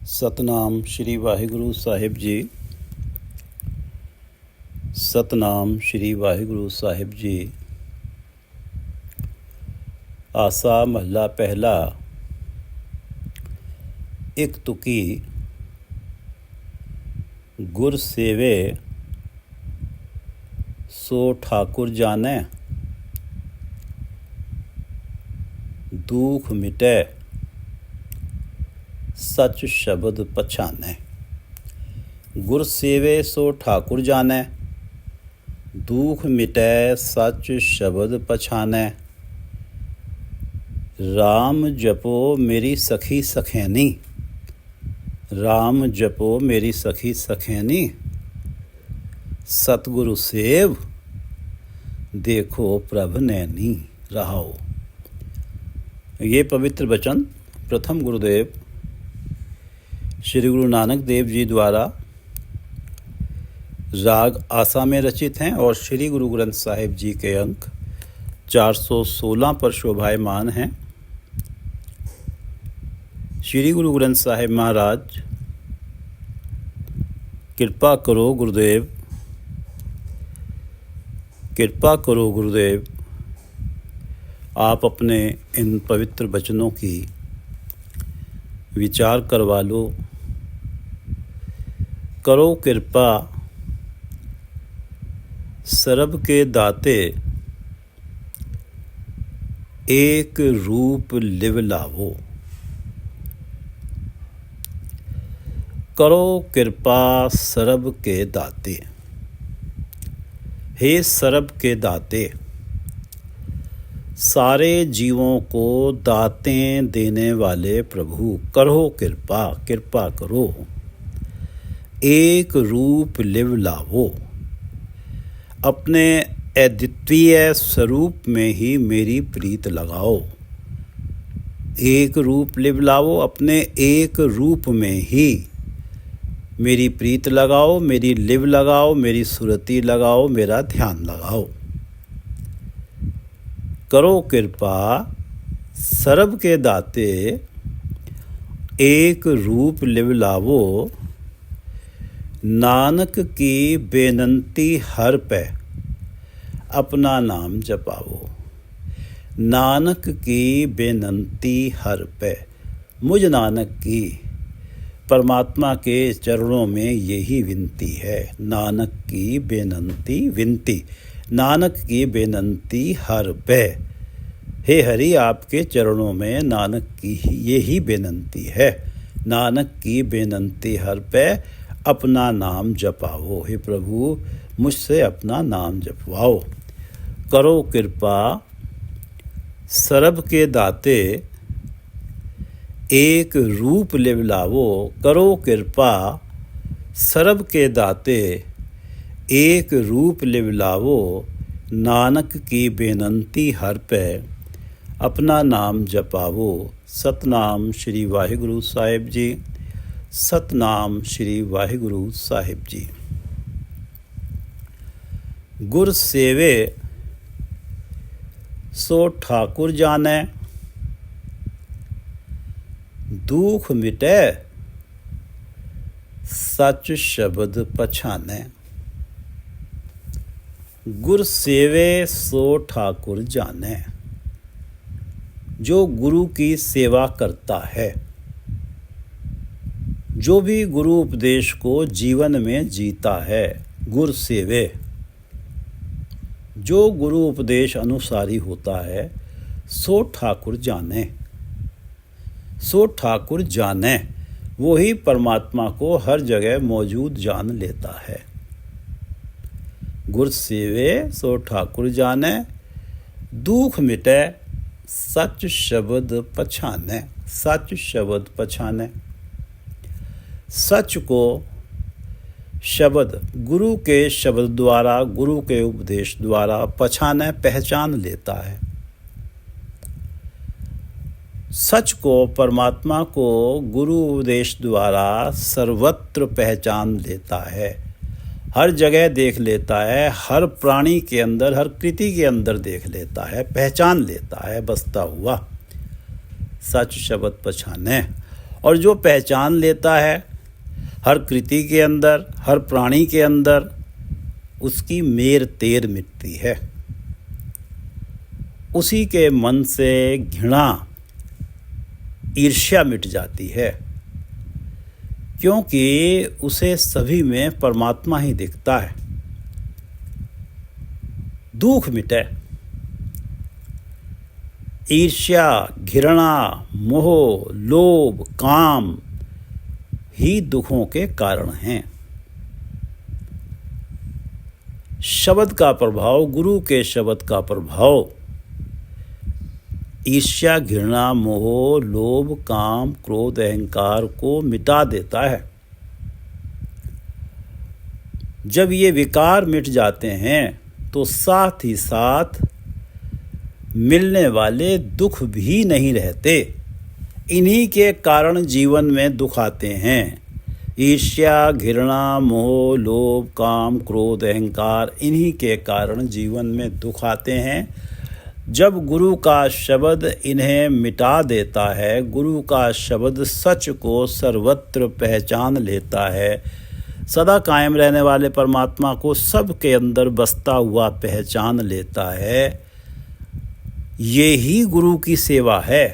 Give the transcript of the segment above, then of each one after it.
ਸਤਨਾਮ ਸ਼੍ਰੀ ਵਾਹਿਗੁਰੂ ਸਾਹਿਬ ਜੀ। ਸਤਨਾਮ ਸ਼੍ਰੀ ਵਾਹਿਗੁਰੂ ਸਾਹਿਬ ਜੀ। ਆਸਾ ਮਹੱਲਾ ਪਹਿਲਾ। ਇੱਕ ਤੁਕੀ ਗੁਰ ਸੇਵੇ ਸੋ ਠਾकुर ਜਾਣੈ, ਦੁਖ ਮਿਟੈ सच शब्द पछानै। गुर सेवे सो ठाकुर जानै, दुख मिटै सच शब्द पछानै। राम जपो मेरी सखी सखैनी, राम जपो मेरी सखी सखैनी। सतगुरु सेव देखो प्रभ नैनी। रहाओ। ये पवित्र वचन प्रथम गुरुदेव श्री गुरु नानक देव जी द्वारा राग आसा में रचित हैं और श्री गुरु ग्रंथ साहिब जी के अंक 416 पर शोभायमान हैं। श्री गुरु ग्रंथ साहिब महाराज कृपा करो गुरुदेव, कृपा करो गुरुदेव, आप अपने इन पवित्र वचनों की विचार करवा लो। करो कृपा सरब के दाते, एक रूप लिव लावो। करो कृपा सरब के दाते। हे सरब के दाते, सारे जीवों को दातें देने वाले प्रभु, करो कृपा, कृपा करो। एक रूप लिव लावो। अपने अद्वितीय स्वरूप में ही मेरी प्रीत लगाओ। एक रूप लिव लावो, अपने एक रूप में ही मेरी प्रीत लगाओ, मेरी लिव लगाओ, मेरी सुरती लगाओ, मेरा ध्यान लगाओ। करो कृपा सरब के दाते, एक रूप लिव लावो। नानक की बेनंती हर पे अपना नाम जपाओ। नानक की बेनंती हर पे, मुझ नानक की परमात्मा के चरणों में यही विनती है। नानक की बेनंती विनती, नानक की बेनंती हर पे। हे हरि, आपके चरणों में नानक की यही बेनंती है। नानक की बेनंती हर पे अपना नाम जपाओ। हे प्रभु, मुझसे अपना नाम जपवाओ। करो कृपा सरब के दाते, एक रूप लिव लावो। करो कृपा सरब के दाते, एक रूप लिव लावो। नानक की बेनंती हर पे अपना नाम जपावो। सतनाम श्री वाहिगुरु साहिब जी। सतनाम श्री वाहिगुरु साहिब जी। गुर सेवे सो ठाकुर जानै, दुख मिटै सच शब्द पछानै। गुर सेवे सो ठाकुर जानै। जो गुरु की सेवा करता है, जो भी गुरु उपदेश को जीवन में जीता है, गुर सेवे, जो गुरु उपदेश अनुसारी होता है, सो ठाकुर जाने। सो ठाकुर जाने, वो ही परमात्मा को हर जगह मौजूद जान लेता है। गुर सेवे सो ठाकुर जाने, दुख मिटे सच शब्द पछाने। सच शब्द पछाने। सच को शब्द, गुरु के शब्द द्वारा, गुरु के उपदेश द्वारा पछाने, पहचान लेता है। सच को, परमात्मा को गुरु उपदेश द्वारा सर्वत्र पहचान लेता है। हर जगह देख लेता है, हर प्राणी के अंदर, हर कृति के अंदर देख लेता है, पहचान लेता है बसता हुआ। सच शब्द पछाने। और जो पहचान लेता है हर कृति के अंदर, हर प्राणी के अंदर, उसकी मेर तेर मिटती है। उसी के मन से घृणा, ईर्ष्या मिट जाती है, क्योंकि उसे सभी में परमात्मा ही दिखता है। दुख मिटे। ईर्ष्या, घृणा, मोह, लोभ, काम ही दुखों के कारण हैं। शब्द का प्रभाव, गुरु के शब्द का प्रभाव ईर्ष्या, घृणा, मोह, लोभ, काम, क्रोध, अहंकार को मिटा देता है। जब ये विकार मिट जाते हैं तो साथ ही साथ मिलने वाले दुख भी नहीं रहते। इन्हीं के कारण जीवन में दुख आते हैं। ईर्ष्या, घृणा, मोह, लोभ, काम, क्रोध, अहंकार, इन्हीं के कारण जीवन में दुख आते हैं। जब गुरु का शब्द इन्हें मिटा देता है, गुरु का शब्द सच को सर्वत्र पहचान लेता है, सदा कायम रहने वाले परमात्मा को सबके अंदर बसता हुआ पहचान लेता है, ये ही गुरु की सेवा है।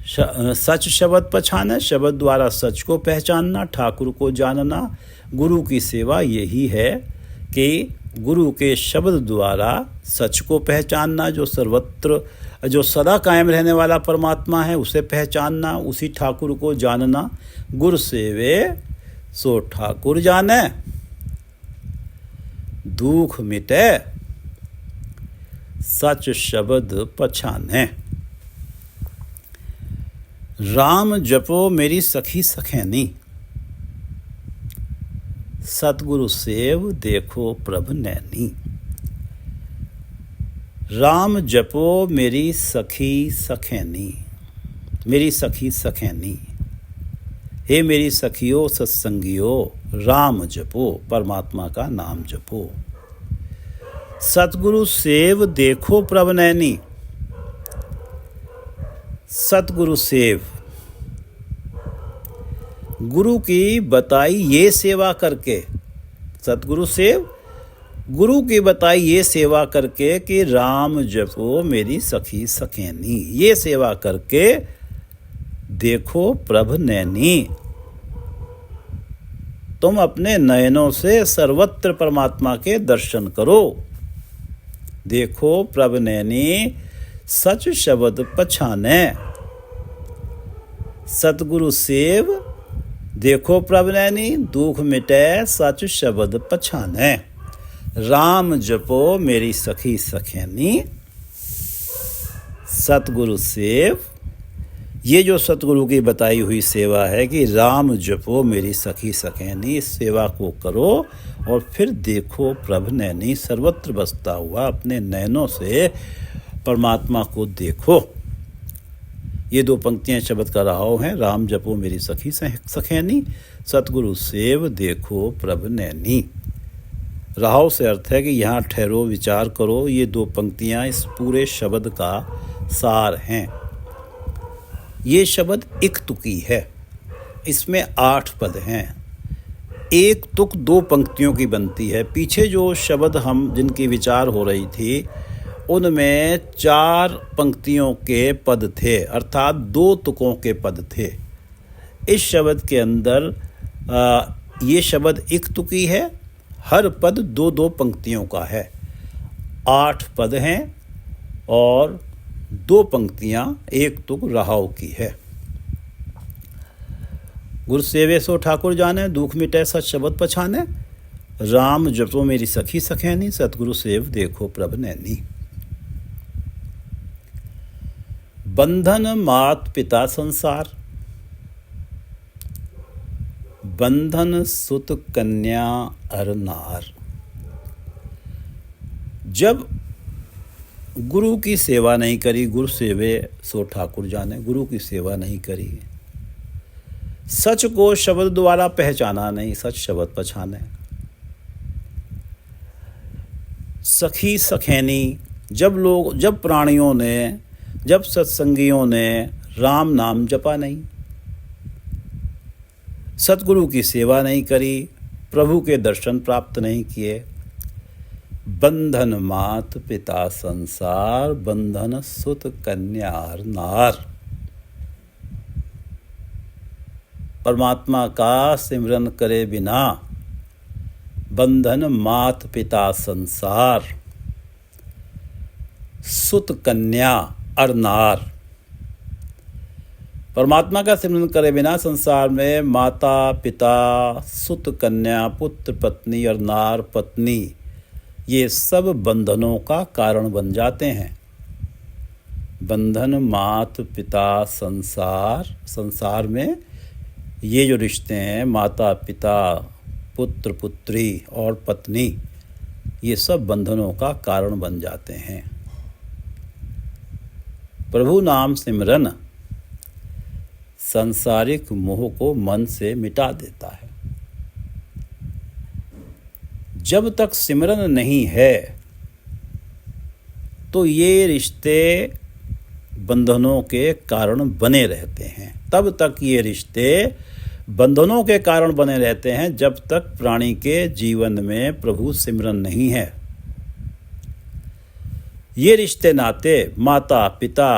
सच शब्द पहचाने, शब्द द्वारा सच को पहचानना, ठाकुर को जानना, गुरु की सेवा यही है कि गुरु के शब्द द्वारा सच को पहचानना, जो सर्वत्र, जो सदा कायम रहने वाला परमात्मा है उसे पहचानना, उसी ठाकुर को जानना। गुर सेवे सो ठाकुर जाने, दुख मिटे सच शब्द पछाने। राम जपो मेरी सखी सखैनी, सतगुरु सेव देखो प्रभ नैनी। राम जपो मेरी सखी सखैनी, मेरी सखी सखैनी। हे मेरी सखियों सत्संगियों, राम जपो, परमात्मा का नाम जपो। सतगुरु सेव देखो प्रभ नैनी। सतगुरु सेव, गुरु की बताई ये सेवा करके, सतगुरु सेव, गुरु की बताई ये सेवा करके कि राम जपो मेरी सखी सखैनी, ये सेवा करके देखो प्रभ नैनी। तुम अपने नयनों से सर्वत्र परमात्मा के दर्शन करो। देखो प्रभ नैनी सच शब्द पछाने। सतगुरु सेव देखो प्रभ नैनी, दुख मिटे सच शब्द पछाने। राम जपो मेरी सखी सखैनी। सतगुरु सेव, ये जो सतगुरु की बताई हुई सेवा है कि राम जपो मेरी सखी सखैनी, इस सेवा को करो और फिर देखो प्रभ नैनी, सर्वत्र बसता हुआ अपने नयनों से परमात्मा को देखो। ये दो पंक्तियां शब्द का राव हैं। राम जपो मेरी सखी सखैनी, सतगुरु सेव देखो प्रभ नैनी। राव से अर्थ है कि यहाँ ठहरो, विचार करो। ये दो पंक्तियां इस पूरे शब्द का सार हैं। ये शब्द एक तुकी है, इसमें 8 पद हैं। एक तुक 2 पंक्तियों की बनती है। पीछे जो शब्द हम जिनकी विचार हो रही थी उनमें 4 पंक्तियों के पद थे, अर्थात 2 तुकों के पद थे। इस शब्द के अंदर ये शब्द एक तुकी है, हर पद 2-2 पंक्तियों का है। 8 पद हैं और 2 पंक्तियां एक तुक राहव की है। गुर सेवे सो ठाकुर जाने, दुख मिटे सच शब्द पछाने। राम जपो मेरी सखी सखैनी, सतगुरु सेव देखो प्रभ नैनी। बंधन मात पिता संसार, बंधन सुत कन्या अर नार। जब गुरु की सेवा नहीं करी, गुरु सेवे सो ठाकुर जाने, गुरु की सेवा नहीं करी, सच को शब्द द्वारा पहचाना नहीं, सच शब्द पछाने। सखी सखैनी, जब प्राणियों ने, जब सत्संगियों ने राम नाम जपा नहीं, सतगुरु की सेवा नहीं करी, प्रभु के दर्शन प्राप्त नहीं किए। बंधन मात पिता संसार, बंधन सुत कन्या नार। परमात्मा का सिमरन करे बिना बंधन मात पिता संसार, सुत कन्या और नार। परमात्मा का सिमरन करे बिना संसार में माता पिता, सुत कन्या, पुत्र पत्नी और नार पत्नी, ये सब बंधनों का कारण बन जाते हैं। बंधन मात पिता संसार, संसार में ये जो रिश्ते हैं माता पिता, पुत्र पुत्री और पत्नी, ये सब बंधनों का कारण बन जाते हैं। प्रभु नाम सिमरन सांसारिक मोह को मन से मिटा देता है। जब तक सिमरन नहीं है तो ये रिश्ते बंधनों के कारण बने रहते हैं। तब तक ये रिश्ते बंधनों के कारण बने रहते हैं जब तक प्राणी के जीवन में प्रभु सिमरन नहीं है। ये रिश्ते नाते माता पिता,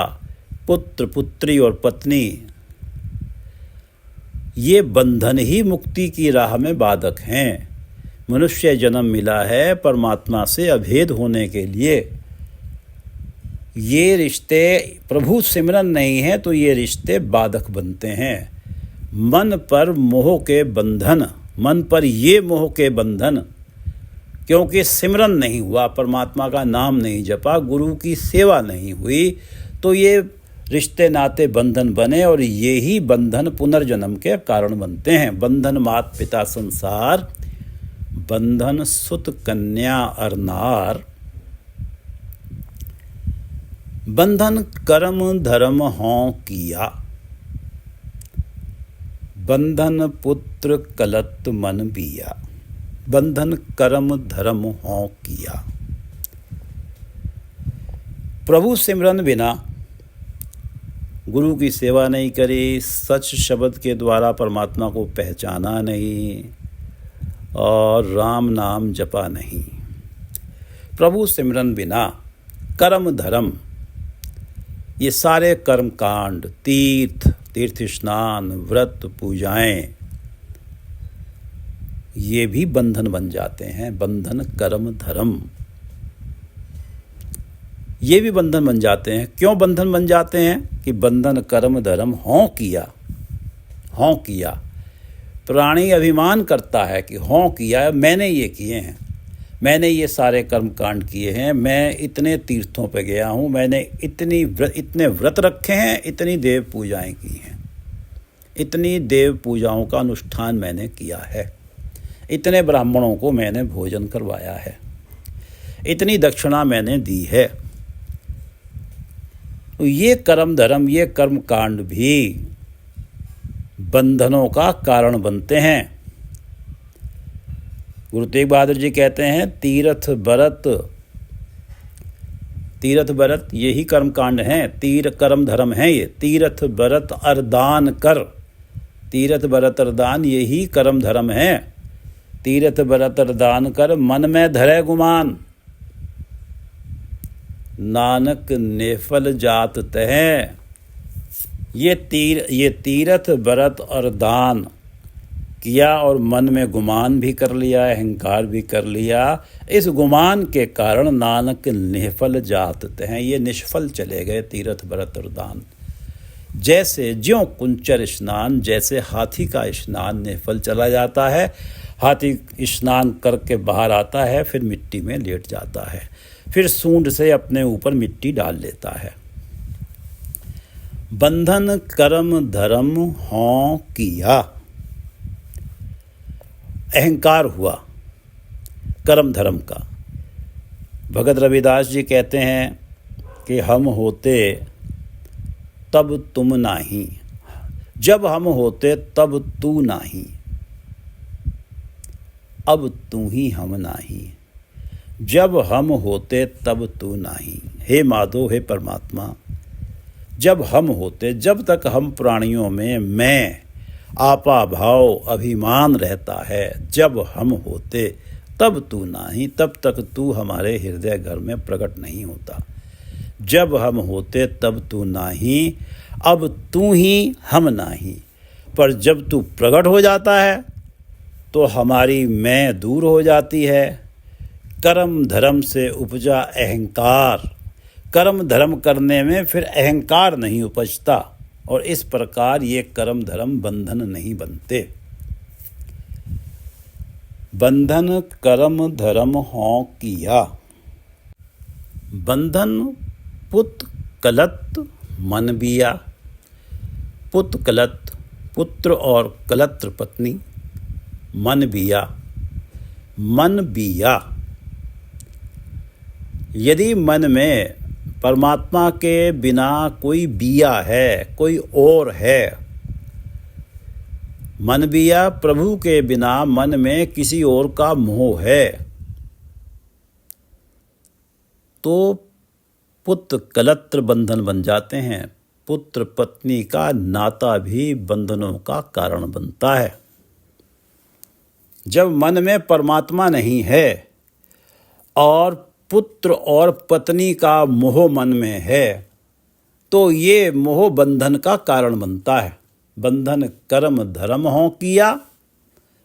पुत्र पुत्री और पत्नी, ये बंधन ही मुक्ति की राह में बाधक हैं। मनुष्य जन्म मिला है परमात्मा से अभेद होने के लिए। ये रिश्ते प्रभु सिमरन नहीं है तो ये रिश्ते बाधक बनते हैं। मन पर मोह के बंधन, मन पर ये मोह के बंधन, क्योंकि सिमरन नहीं हुआ, परमात्मा का नाम नहीं जपा, गुरु की सेवा नहीं हुई, तो ये रिश्ते नाते बंधन बने और ये ही बंधन पुनर्जन्म के कारण बनते हैं। बंधन मात पिता संसार, बंधन सुत कन्या और नार। बंधन कर्म धर्म हों किया, बंधन पुत्र कलत मन बिया। बंधन कर्म धर्म हों किया। प्रभु सिमरन बिना, गुरु की सेवा नहीं करी, सच शब्द के द्वारा परमात्मा को पहचाना नहीं और राम नाम जपा नहीं। प्रभु सिमरन बिना कर्म धर्म, ये सारे कर्म कांड, तीर्थ स्नान, व्रत पूजाएं, ये भी बंधन बन जाते हैं। बंधन कर्म धर्म ये भी बंधन बन जाते हैं। क्यों बंधन बन जाते हैं? कि बंधन कर्म धर्म हों किया। प्राणी अभिमान करता है कि हों किया, मैंने ये किए हैं, मैंने ये सारे कर्म कांड किए हैं, मैं इतने तीर्थों पे गया हूँ, मैंने इतने व्रत रखे हैं, इतनी देव पूजाएं की हैं, इतनी देव पूजाओं का अनुष्ठान मैंने किया है, इतने ब्राह्मणों को मैंने भोजन करवाया है, इतनी दक्षिणा मैंने दी है। तो ये कर्म धर्म, ये कर्म कांड भी बंधनों का कारण बनते हैं। गुरु तेग बहादुर जी कहते हैं तीर्थ व्रत यही कर्म कांड हैं, कर्म धर्म हैं ये। तीर्थ व्रत अरदान कर, तीर्थ व्रत अरदान यही कर्म धर्म हैं। तीर्थ व्रत अरदान कर, मन में धरे गुमान, नानक नेफल जात तह। ये तीर्थ व्रत और दान किया और मन में गुमान भी कर लिया, अहंकार भी कर लिया। इस गुमान के कारण नानक निफल जात हैं, ये निष्फल चले गए तीर्थ व्रत और दान। जैसे ज्यों कुंचर स्नान, जैसे हाथी का स्नान निफल चला जाता है, हाथी स्नान करके बाहर आता है, फिर मिट्टी में लेट जाता है, फिर सूंड से अपने ऊपर मिट्टी डाल लेता है। बंधन कर्म धर्म हों किया, अहंकार हुआ कर्म धर्म का। भगत रविदास जी कहते हैं कि हम होते तब तुम नाही, जब हम होते तब तू नाही, अब तू ही हम नाही, जब हम होते तब तू नाही। हे माधो, हे परमात्मा, जब हम होते, जब तक हम प्राणियों में मैं, आपा भाव, अभिमान रहता है, जब हम होते तब तू नाही, तब तक तू हमारे हृदय घर में प्रकट नहीं होता। जब हम होते तब तू नाही, अब तू ही हम नाही। पर जब तू प्रकट हो जाता है तो हमारी मैं दूर हो जाती है। कर्म धर्म से उपजा अहंकार, कर्म धर्म करने में फिर अहंकार नहीं उपजता, और इस प्रकार ये कर्म धर्म बंधन नहीं बनते। बंधन कर्म धर्म हों किया, बंधन पुत कलत मन बिया। पुत कलत पुत्र और कलत्र पत्नी, मन बिया, मन बिया। यदि मन में परमात्मा के बिना कोई बिया है, कोई और है, मन बिया, प्रभु के बिना मन में किसी और का मोह है, तो पुत्र कलत्र बंधन बन जाते हैं। पुत्र पत्नी का नाता भी बंधनों का कारण बनता है। जब मन में परमात्मा नहीं है और पुत्र और पत्नी का मोह मन में है, तो ये मोह बंधन का कारण बनता है। बंधन कर्म धर्म हों किया,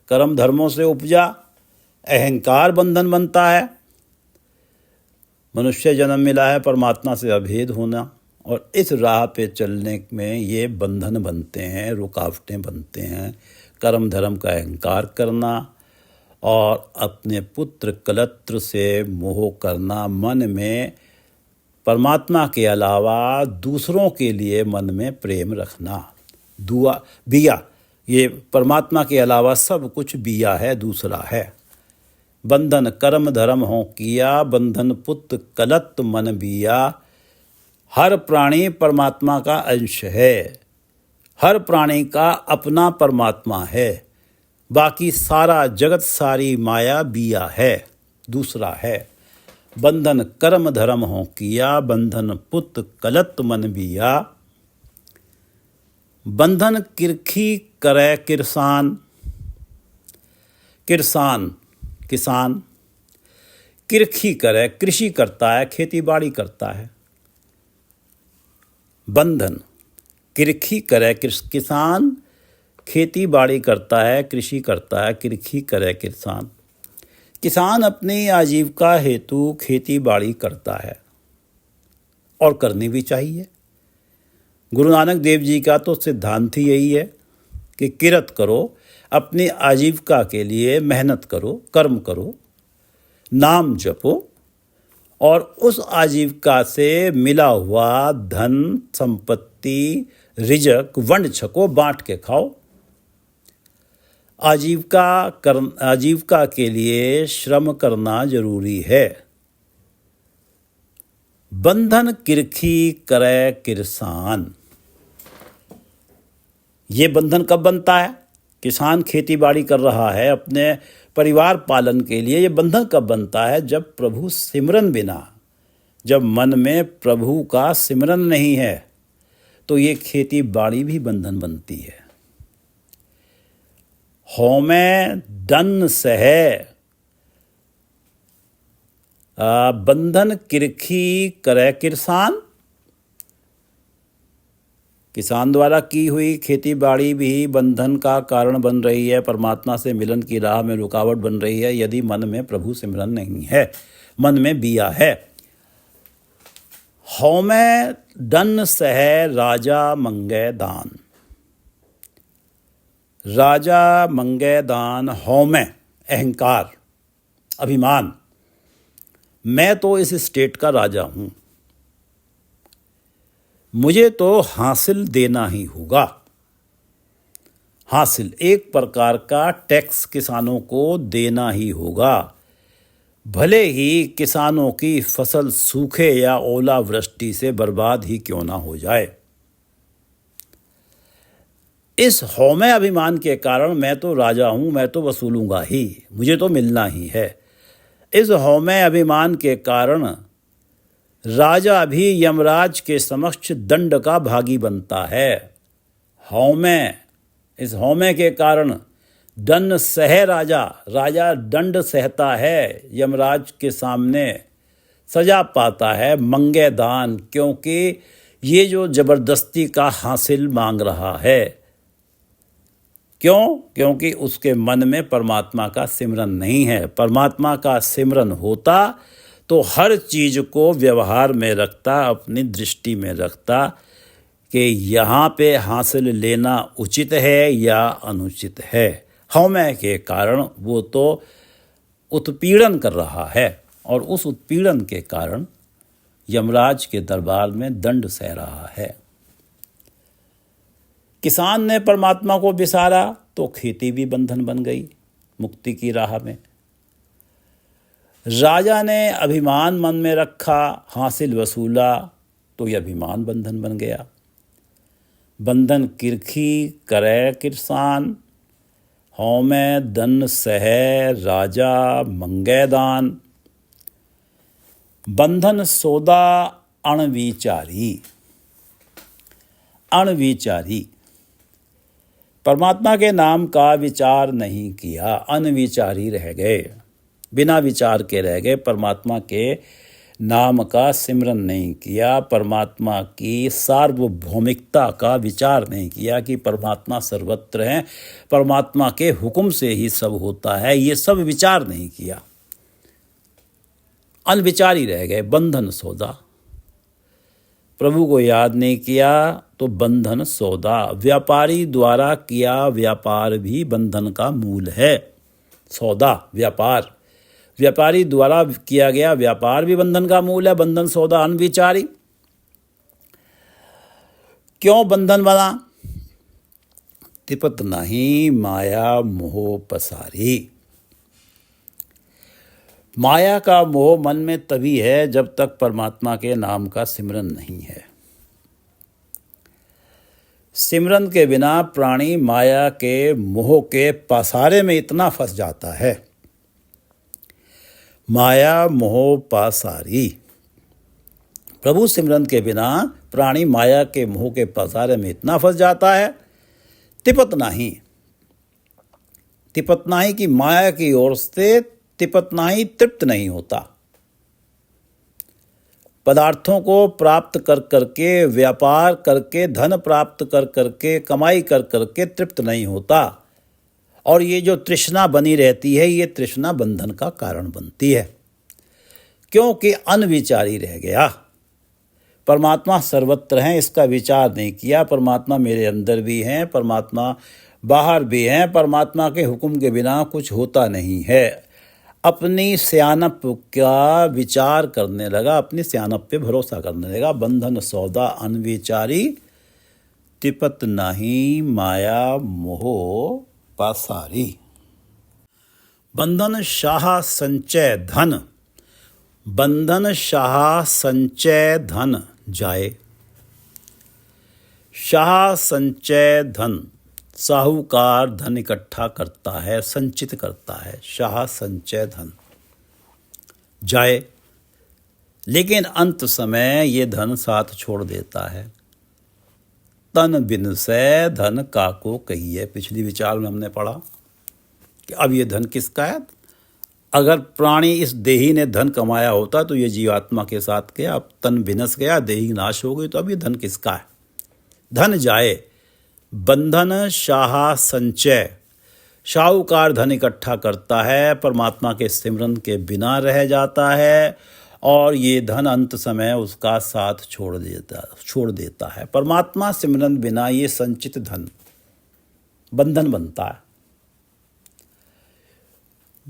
कर्म धर्मों से उपजा अहंकार बंधन बनता है। मनुष्य जन्म मिला है परमात्मा से अभेद होना, और इस राह पे चलने में ये बंधन बनते हैं, रुकावटें बनते हैं। कर्म धर्म का अहंकार करना और अपने पुत्र कलत्र से मोह करना, मन में परमात्मा के अलावा दूसरों के लिए मन में प्रेम रखना। दुआ बिया, ये परमात्मा के अलावा सब कुछ बिया है, दूसरा है। बंधन कर्म धर्म हो किया, बंधन पुत्र कलत मन बिया। हर प्राणी परमात्मा का अंश है, हर प्राणी का अपना परमात्मा है, बाकी सारा जगत सारी माया बिया है, दूसरा है। बंधन कर्म धर्म हो किया, बंधन पुत्र कलत मन बिया। बंधन किरखी करे किरसान, किरसान किसान, किरखी करे कृषि करता है, खेती बाड़ी करता है। बंधन किरखी करे किसान, खेती बाड़ी करता है, कृषि करता है। किरखी करे किसान, किसान अपनी आजीविका हेतु खेती बाड़ी करता है, और करनी भी चाहिए। गुरु नानक देव जी का तो सिद्धांत ही यही है कि किरत करो, अपनी आजीविका के लिए मेहनत करो, कर्म करो, नाम जपो, और उस आजीविका से मिला हुआ धन संपत्ति रिजक वंड छको, बांट के खाओ। आजीविका के लिए श्रम करना जरूरी है। बंधन किरखी करे किरसान, ये बंधन कब बनता है? किसान खेती बाड़ी कर रहा है अपने परिवार पालन के लिए। ये बंधन कब बनता है? जब प्रभु सिमरन बिना, जब मन में प्रभु का सिमरन नहीं है, तो ये खेती बाड़ी भी बंधन बनती है। होमे दन सहे, बंधन किरखी करे किरसान। किसान द्वारा की हुई खेती बाड़ी भी बंधन का कारण बन रही है, परमात्मा से मिलन की राह में रुकावट बन रही है, यदि मन में प्रभु सिमरन नहीं है, मन में बिया है। होमे दन सह राजा मंगे दान, राजा मंगे दान। होमे अहंकार, अभिमान, मैं तो इस स्टेट का राजा हूं, मुझे तो हासिल देना ही होगा। हासिल एक प्रकार का टैक्स किसानों को देना ही होगा, भले ही किसानों की फसल सूखे या ओलावृष्टि से बर्बाद ही क्यों ना हो जाए। इस हौमे अभिमान के कारण मैं तो राजा हूं, मैं तो वसूलूंगा ही, मुझे तो मिलना ही है। इस हौमे अभिमान के कारण राजा भी यमराज के समक्ष दंड का भागी बनता है। हौमे, इस हौमे के कारण दंड सह राजा दंड सहता है, यमराज के सामने सजा पाता है, मंगे दान, क्योंकि ये जो जबरदस्ती का हासिल मांग रहा है। क्यों? क्योंकि उसके मन में परमात्मा का सिमरन नहीं है। परमात्मा का सिमरन होता तो हर चीज़ को व्यवहार में रखता, अपनी दृष्टि में रखता कि यहाँ पे हासिल लेना उचित है या अनुचित है। हौमे के कारण वो तो उत्पीड़न कर रहा है और उस उत्पीड़न के कारण यमराज के दरबार में दंड सह रहा है। किसान ने परमात्मा को बिसारा तो खेती भी बंधन बन गई मुक्ति की राह में। राजा ने अभिमान मन में रखा, हासिल वसूला तो यह अभिमान बंधन बन गया। बंधन किरखी करे किसान, हौमे दन सह राजा मंगे दान। बंधन सौदा अणविचारी। अणविचारी, परमात्मा के नाम का विचार नहीं किया, अनविचारी रह गए, बिना विचार के रह गए। परमात्मा के नाम का सिमरन नहीं किया, परमात्मा की सार्वभौमिकता का विचार नहीं किया कि परमात्मा सर्वत्र हैं, परमात्मा के हुक्म से ही सब होता है, ये सब विचार नहीं किया, अनविचारी रह गए। बंधन सौदा, प्रभु को याद नहीं किया तो बंधन सौदा। व्यापारी द्वारा किया व्यापार भी बंधन का मूल है। सौदा व्यापार, व्यापारी द्वारा किया गया व्यापार भी बंधन का मूल है। बंधन सौदा अनविचारी। क्यों बंधन बना? तिपत नहीं माया मोह पसारी। माया का मोह मन में तभी है जब तक परमात्मा के नाम का सिमरन नहीं है। सिमरन के बिना प्राणी माया के मोह के पसारे में इतना फंस जाता है। माया मोह पासारी। प्रभु सिमरन के बिना प्राणी माया के मोह के पसारे में इतना फंस जाता है, तिपत नहीं। तिपत नहीं कि माया की ओर से तिपत नहीं, तृप्त नहीं होता। पदार्थों को प्राप्त कर करके, व्यापार करके, धन प्राप्त कर करके, कमाई कर करके तृप्त नहीं होता। और ये जो तृष्णा बनी रहती है, ये तृष्णा बंधन का कारण बनती है, क्योंकि अनविचारी रह गया। परमात्मा सर्वत्र हैं इसका विचार नहीं किया। परमात्मा मेरे अंदर भी हैं, परमात्मा बाहर भी हैं, परमात्मा के हुक्म के बिना कुछ होता नहीं है। अपनी सियानप का विचार करने लगा, अपनी सियानप पे भरोसा करने लगा। बंधन सौदा अनविचारी, तिपत नहीं माया मोह पासारी। बंधन शाह संचय धन। बंधन शाह संचय धन जाए। शाह संचय धन, साहूकार धन इकट्ठा करता है, संचित करता है। शाह संचय धन जाए, लेकिन अंत समय ये धन साथ छोड़ देता है। तन बिन से धन काको कहिए। पिछली विचार में हमने पढ़ा कि अब ये धन किसका है। अगर प्राणी इस देही ने धन कमाया होता तो ये जीवात्मा के साथ गया, अब तन बिनस गया, देही नाश हो गई, तो अब ये धन किसका है? धन जाए। बंधन शाह संचय, शाहूकार धन इकट्ठा करता है, परमात्मा के सिमरन के बिना रह जाता है और ये धन अंत समय उसका साथ छोड़ देता है। परमात्मा सिमरन बिना ये संचित धन बंधन बनता है।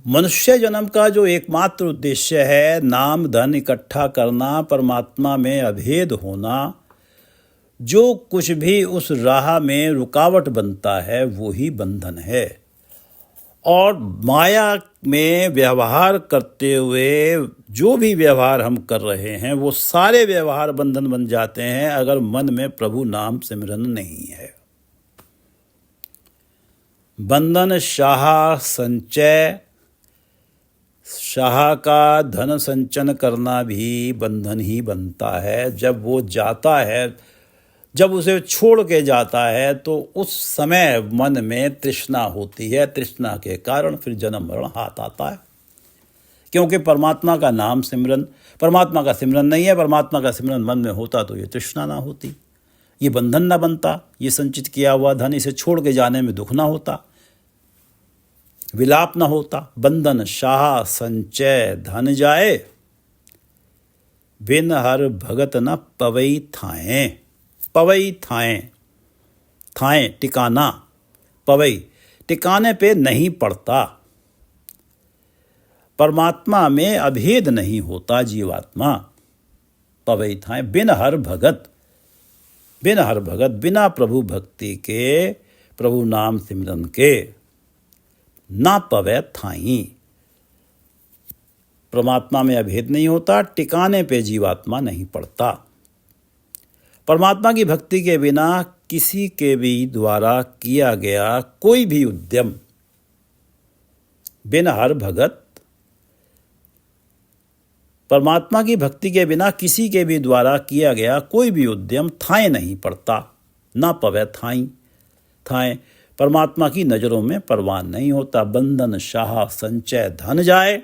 मनुष्य जन्म का जो एकमात्र उद्देश्य है, नाम धन इकट्ठा करना, परमात्मा में अभेद होना, जो कुछ भी उस राह में रुकावट बनता है वो ही बंधन है। और माया में व्यवहार करते हुए जो भी व्यवहार हम कर रहे हैं वो सारे व्यवहार बंधन बन जाते हैं अगर मन में प्रभु नाम सिमरन नहीं है। बंधन शाह संचय, शाह का धन संचन करना भी बंधन ही बनता है। जब वो जाता है, जब उसे छोड़ के जाता है, तो उस समय मन में तृष्णा होती है। तृष्णा के कारण फिर जन्म मरण हाथ आता है, क्योंकि परमात्मा का नाम सिमरन, परमात्मा का सिमरन नहीं है। परमात्मा का सिमरन मन में होता तो ये तृष्णा ना होती, ये बंधन ना बनता, ये संचित किया हुआ धन इसे छोड़ के जाने में दुख ना होता, विलाप न होता। बंधन शाह संचय धन जाए, बिन हर भगत न पवई थाएं। पवई थाएं, थाएं टिकाना, पवई टिकाने पे नहीं पड़ता। परमात्मा में अभेद नहीं होता जीवात्मा। पवई थाएं बिन हर भगत, बिन हर भगत, बिना प्रभु भक्ति के, प्रभु नाम सिमरन के, ना पवे थाई। परमात्मा में अभेद नहीं होता, टिकाने पे जीवात्मा नहीं पड़ता। परमात्मा की भक्ति के बिना किसी के भी द्वारा किया गया कोई भी उद्यम, बिन हर भगत, परमात्मा की भक्ति के बिना किसी के भी द्वारा किया गया कोई भी उद्यम थाएं नहीं पड़ता। ना पवे थाई, थाएं परमात्मा की नज़रों में परवान नहीं होता। बंधन शाह संचय धन जाए,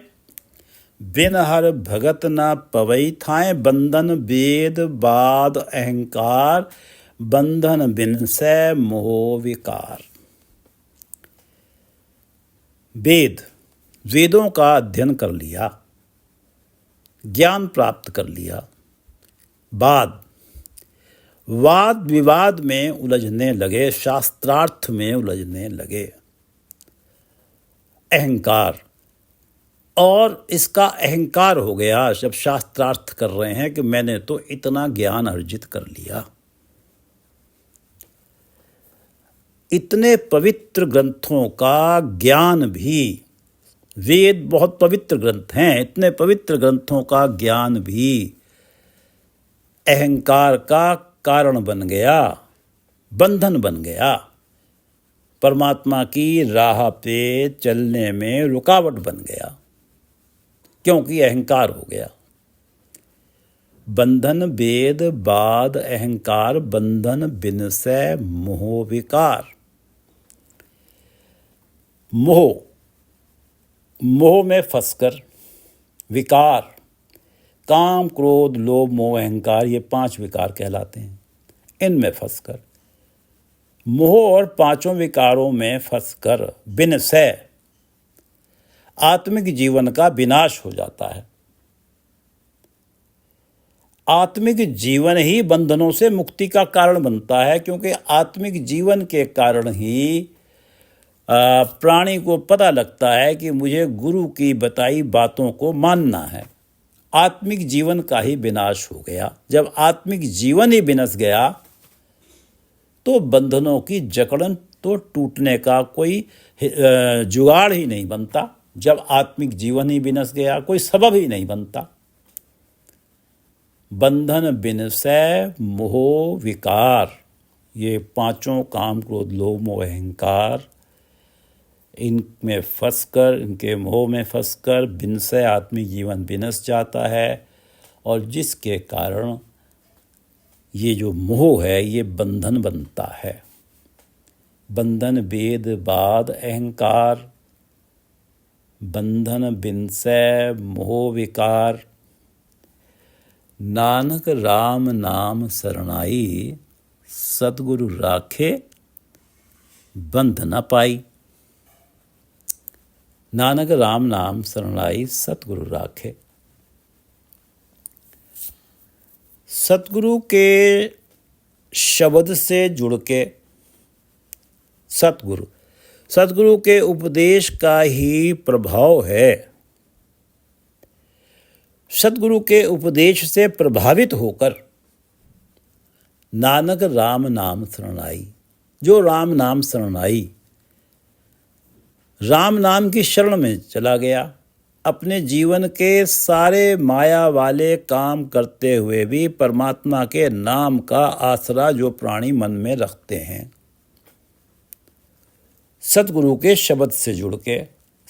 बिन हर भगत न पवई थाएं। बंधन वेद बाद अहंकार, बंधन बिनसै मोह विकार। वेद, वेदों का अध्ययन कर लिया, ज्ञान प्राप्त कर लिया। बाद, वाद विवाद में उलझने लगे, शास्त्रार्थ में उलझने लगे। अहंकार, और इसका अहंकार हो गया जब शास्त्रार्थ कर रहे हैं कि मैंने तो इतना ज्ञान अर्जित कर लिया। इतने पवित्र ग्रंथों का ज्ञान भी, वेद बहुत पवित्र ग्रंथ हैं, इतने पवित्र ग्रंथों का ज्ञान भी अहंकार का कारण बन गया, बंधन बन गया। परमात्मा की राह पे चलने में रुकावट बन गया, क्योंकि अहंकार हो गया। बंधन वेद बाद अहंकार, बंधन बिनसै मोह विकार। मोह, मोह में फंसकर, विकार, काम क्रोध लोभ मोह अहंकार, ये 5 विकार कहलाते हैं। इनमें फंसकर, मोह और 5 विकारों में फंसकर बिनसै, आत्मिक जीवन का विनाश हो जाता है। आत्मिक जीवन ही बंधनों से मुक्ति का कारण बनता है, क्योंकि आत्मिक जीवन के कारण ही प्राणी को पता लगता है कि मुझे गुरु की बताई बातों को मानना है। आत्मिक जीवन का ही विनाश हो गया। जब आत्मिक जीवन ही विनस गया तो बंधनों की जकड़न तो टूटने का कोई जुगाड़ ही नहीं बनता। जब आत्मिक जीवन ही विनस गया, कोई सबब ही नहीं बनता। बंधन बिनसै मोह विकार, ये 5 काम क्रोध लोभ मोह अहंकार, इनमें फंसकर, इनके मोह में फंसकर बिनसै आत्मिक जीवन विनस जाता है। और जिसके कारण ये जो मोह है ये बंधन बनता है। बंधन वेद बाद अहंकार, बंधन बिनसै मोह विकार। नानक राम नाम सरणाई, सतगुरु राखे बंध न पाई। नानक राम नाम सरणाई, सतगुरु राखे। सतगुरु के शब्द से जुड़ के, सतगुरु के उपदेश का ही प्रभाव है। सतगुरु के उपदेश से प्रभावित होकर नानक राम नाम शरणाई, जो राम नाम शरणाई, राम नाम की शरण में चला गया, अपने जीवन के सारे माया वाले काम करते हुए भी परमात्मा के नाम का आसरा जो प्राणी मन में रखते हैं, सतगुरु के शब्द से जुड़ के,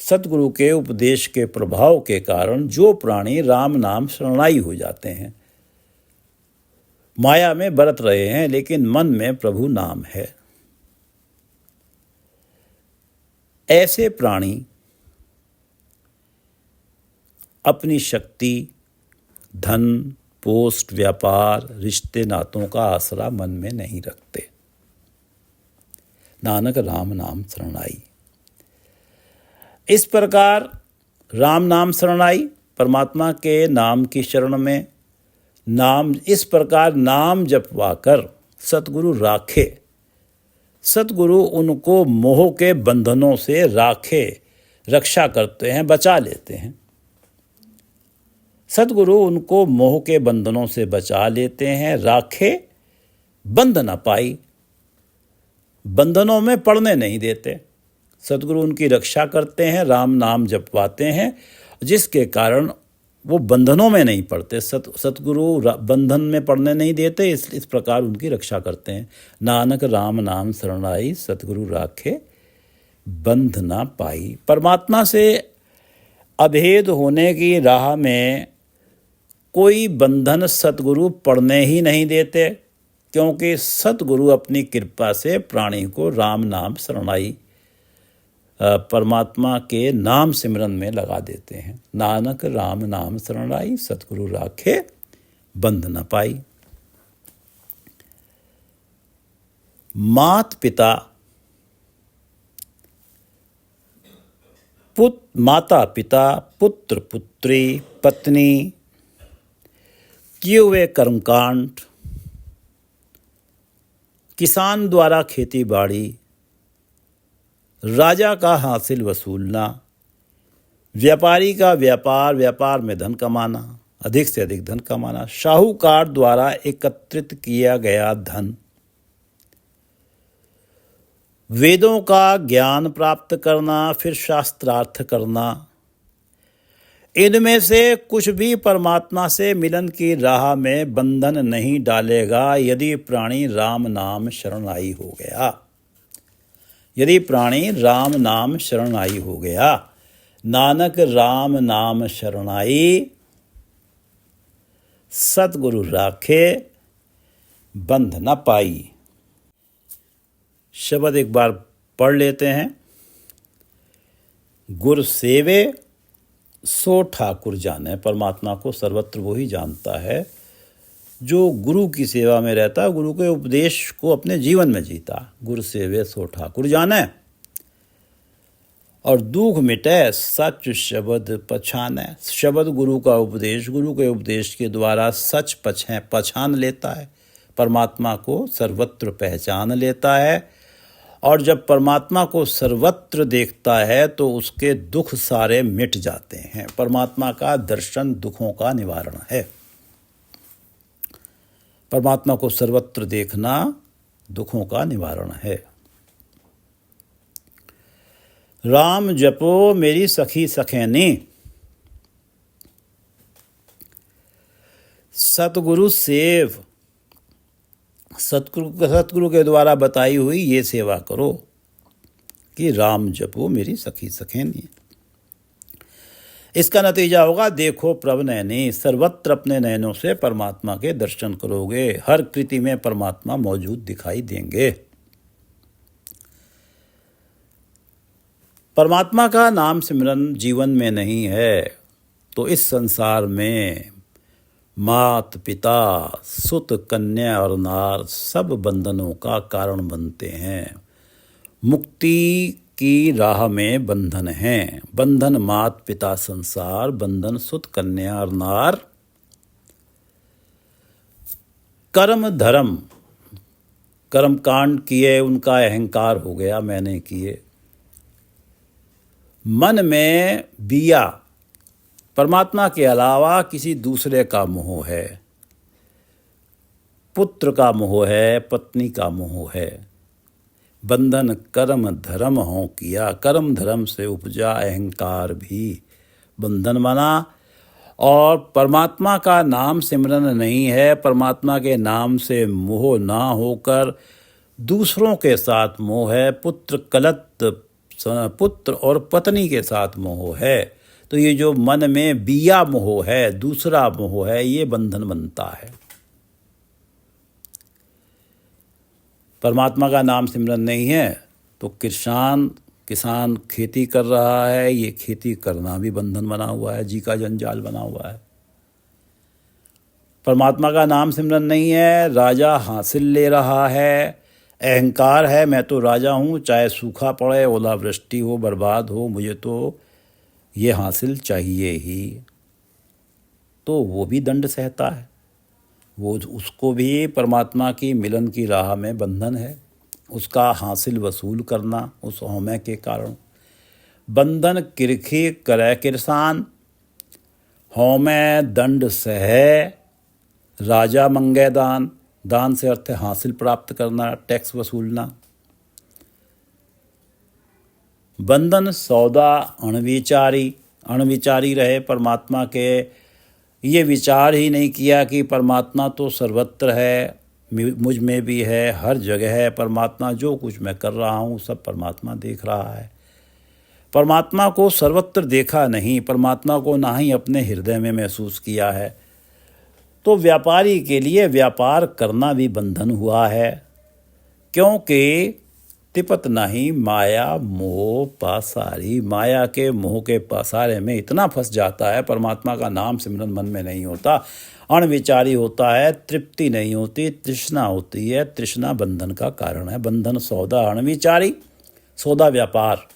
सतगुरु के उपदेश के प्रभाव के कारण जो प्राणी राम नाम शरणाई हो जाते हैं, माया में बरत रहे हैं लेकिन मन में प्रभु नाम है, ऐसे प्राणी अपनी शक्ति, धन, पोस्ट, व्यापार, रिश्ते नातों का आसरा मन में नहीं रखते। नानक राम नाम शरणाई। इस प्रकार राम नाम शरणाई, परमात्मा के नाम की शरण में नाम, इस प्रकार नाम जपवा कर सतगुरु राखे। सतगुरु उनको मोह के बंधनों से राखे, रक्षा करते हैं, बचा लेते हैं। सतगुरु उनको मोह के बंधनों से बचा लेते हैं, राखे, बंध न पाई, बंधनों में पड़ने नहीं देते। सतगुरु उनकी रक्षा करते हैं, राम नाम जपवाते हैं, जिसके कारण वो बंधनों में नहीं पड़ते। सतगुरु बंधन में पड़ने नहीं देते, इस प्रकार उनकी रक्षा करते हैं। नानक राम नाम शरणाई, सतगुरु राखे बंध ना पाई। परमात्मा से अभेद होने की राह में कोई बंधन सतगुरु पड़ने ही नहीं देते, क्योंकि सतगुरु अपनी कृपा से प्राणी को राम नाम शरणाई, परमात्मा के नाम सिमरन में लगा देते हैं। नानक राम नाम शरणाई, सतगुरु राखे बंध न पाई। मात पिता, माता पिता, पुत्र पुत्री, पत्नी, किए हुए कर्मकांड, किसान द्वारा खेती बाड़ी, राजा का हासिल वसूलना, व्यापारी का व्यापार, व्यापार में धन कमाना, अधिक से अधिक धन कमाना, साहूकार द्वारा एकत्रित किया गया धन, वेदों का ज्ञान प्राप्त करना, फिर शास्त्रार्थ करना, इनमें से कुछ भी परमात्मा से मिलन की राह में बंधन नहीं डालेगा यदि प्राणी राम नाम शरणाई हो गया। यदि प्राणी राम नाम शरणाई हो गया। नानक राम नाम शरणाई, सतगुरु राखे बंध न पाई। शब्द एक बार पढ़ लेते हैं। गुर सेवे सो ठाकुर जाने। परमात्मा को सर्वत्र वो ही जानता है जो गुरु की सेवा में रहता, गुरु के उपदेश को अपने जीवन में जीता। गुरु सेवे सो ठाकुर जाने, और दुख मिटे सच शब्द पछाने। शब्द गुरु का उपदेश, गुरु के उपदेश के द्वारा सच पछान लेता है, परमात्मा को सर्वत्र पहचान लेता है। और जब परमात्मा को सर्वत्र देखता है तो उसके दुख सारे मिट जाते हैं। परमात्मा का दर्शन दुखों का निवारण है। परमात्मा को सर्वत्र देखना दुखों का निवारण है। राम जपो मेरी सखी सखैनी। सतगुरु सेव, सतगुरु के द्वारा बताई हुई ये सेवा करो कि राम जपो मेरी सखी सखैनी। इसका नतीजा होगा देखो प्रभ नैनी, सर्वत्र अपने नयनों से परमात्मा के दर्शन करोगे। हर कृति में परमात्मा मौजूद दिखाई देंगे। परमात्मा का नाम सिमरन जीवन में नहीं है तो इस संसार में मात पिता, सुत, कन्या और नार सब बंधनों का कारण बनते हैं। मुक्ति की राह में बंधन हैं। बंधन मात पिता संसार, बंधन सुत, कन्या और नार। कर्म धर्म, कर्म कांड किए, उनका अहंकार हो गया मैंने किए। मन में बिया, परमात्मा के अलावा किसी दूसरे का मोह है। पुत्र का मोह है, पत्नी का मोह है। बंधन कर्म धर्म हो किया, कर्म धर्म से उपजा अहंकार भी बंधन बना। और परमात्मा का नाम सिमरन नहीं है। परमात्मा के नाम से मोह ना होकर दूसरों के साथ मोह है। पुत्र कलत पुत्र और पत्नी के साथ मोह है, तो ये जो मन में बिया मोह है, दूसरा मोह है, ये बंधन बनता है। परमात्मा का नाम सिमरन नहीं है तो किसान खेती कर रहा है, ये खेती करना भी बंधन बना हुआ है, जी का जंजाल बना हुआ है। परमात्मा का नाम सिमरन नहीं है, राजा हासिल ले रहा है, अहंकार है, मैं तो राजा हूँ, चाहे सूखा पड़े, ओलावृष्टि हो, बर्बाद हो, मुझे तो ये हासिल चाहिए ही, तो वो भी दंड सहता है। वो उसको भी परमात्मा की मिलन की राह में बंधन है, उसका हासिल वसूल करना उस हौमे के कारण। बंधन किरखी करे किरसान, हौमे दंड सहे, राजा मंगे दान। दान से अर्थ है हासिल प्राप्त करना, टैक्स वसूलना। बंधन सौदा अणविचारी, अणविचारी रहे परमात्मा के, ये विचार ही नहीं किया कि परमात्मा तो सर्वत्र है, मुझ में भी है, हर जगह है परमात्मा, जो कुछ मैं कर रहा हूँ सब परमात्मा देख रहा है। परमात्मा को सर्वत्र देखा नहीं, परमात्मा को ना ही अपने हृदय में महसूस किया है, तो व्यापारी के लिए व्यापार करना भी बंधन हुआ है, क्योंकि तिपत नहीं माया मोह पासारी। माया के मोह के पासारे में इतना फंस जाता है, परमात्मा का नाम सिमरन मन में नहीं होता, अणविचारी होता है, तृप्ति नहीं होती, तृष्णा होती है। तृष्णा बंधन का कारण है। बंधन सौदा अणविचारी, सौदा व्यापार,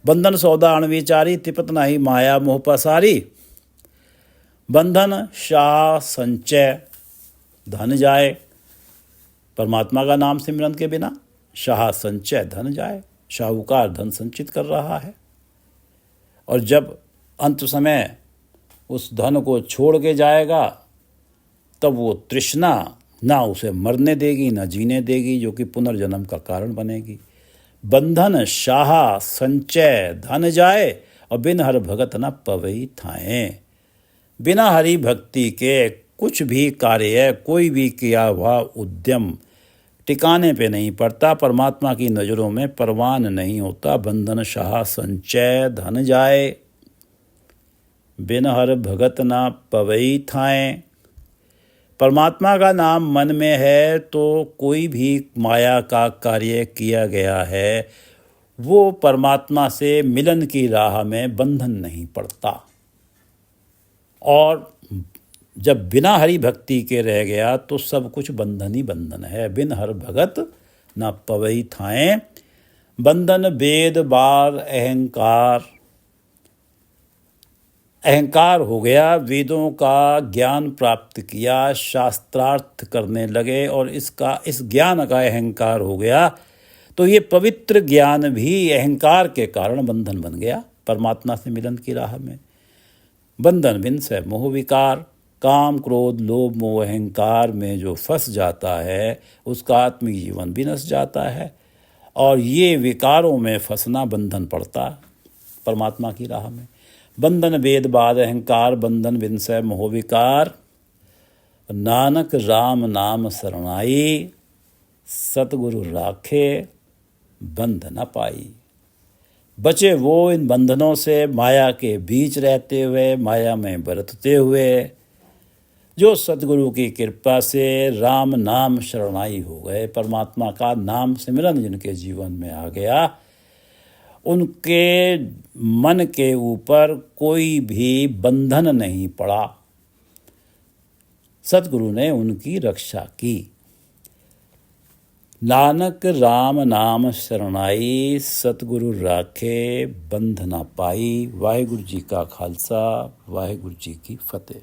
बंधन सौदा अणविचारी, तिपत नहीं माया मोह पासारी। बंधन शाह संचय धन जाए, परमात्मा का नाम सिमरन के बिना शाह संचय धन जाए, शाहूकार धन संचित कर रहा है, और जब अंत समय उस धन को छोड़ के जाएगा तब वो तृष्णा ना उसे मरने देगी ना जीने देगी, जो कि पुनर्जन्म का कारण बनेगी। बंधन शाह संचय धन जाए, और बिन हर भगत न पवई थाएं। बिना हरि भक्ति के कुछ भी कार्य, कोई भी किया हुआ उद्यम टिकाने पे नहीं पड़ता, परमात्मा की नज़रों में परवान नहीं होता। बंधन शाह संचय धन जाए, बिन हर भगत ना पवई थाएं। परमात्मा का नाम मन में है तो कोई भी माया का कार्य किया गया है वो परमात्मा से मिलन की राह में बंधन नहीं पड़ता। और जब बिना हरि भक्ति के रह गया तो सब कुछ बंधन ही बंधन है। बिन हर भगत न पवई थाएं। बंधन वेद बार अहंकार, अहंकार हो गया, वेदों का ज्ञान प्राप्त किया, शास्त्रार्थ करने लगे और इस ज्ञान का अहंकार हो गया, तो ये पवित्र ज्ञान भी अहंकार के कारण बंधन बन गया परमात्मा से मिलन की राह में। बंधन बिन से मोह विकार, काम क्रोध लोभ मोह अहंकार में जो फंस जाता है उसका आत्मिक जीवन भी नस जाता है, और ये विकारों में फंसना बंधन पड़ता परमात्मा की राह में। बंधन वेद बाद अहंकार, बंधन बिन से मोह विकार, नानक राम नाम शरणाई, सतगुरु राखे बंध न पाई। बचे वो इन बंधनों से, माया के बीच रहते हुए, माया में बरतते हुए, जो सतगुरु की कृपा से राम नाम शरणाई हो गए, परमात्मा का नाम सिमरन जिनके जीवन में आ गया, उनके मन के ऊपर कोई भी बंधन नहीं पड़ा। सतगुरु ने उनकी रक्षा की। नानक राम नाम शरणाई, सतगुरु राखे बंध ना पाई। वाहिगुरु जी का खालसा, वाहिगुरु जी की फतेह।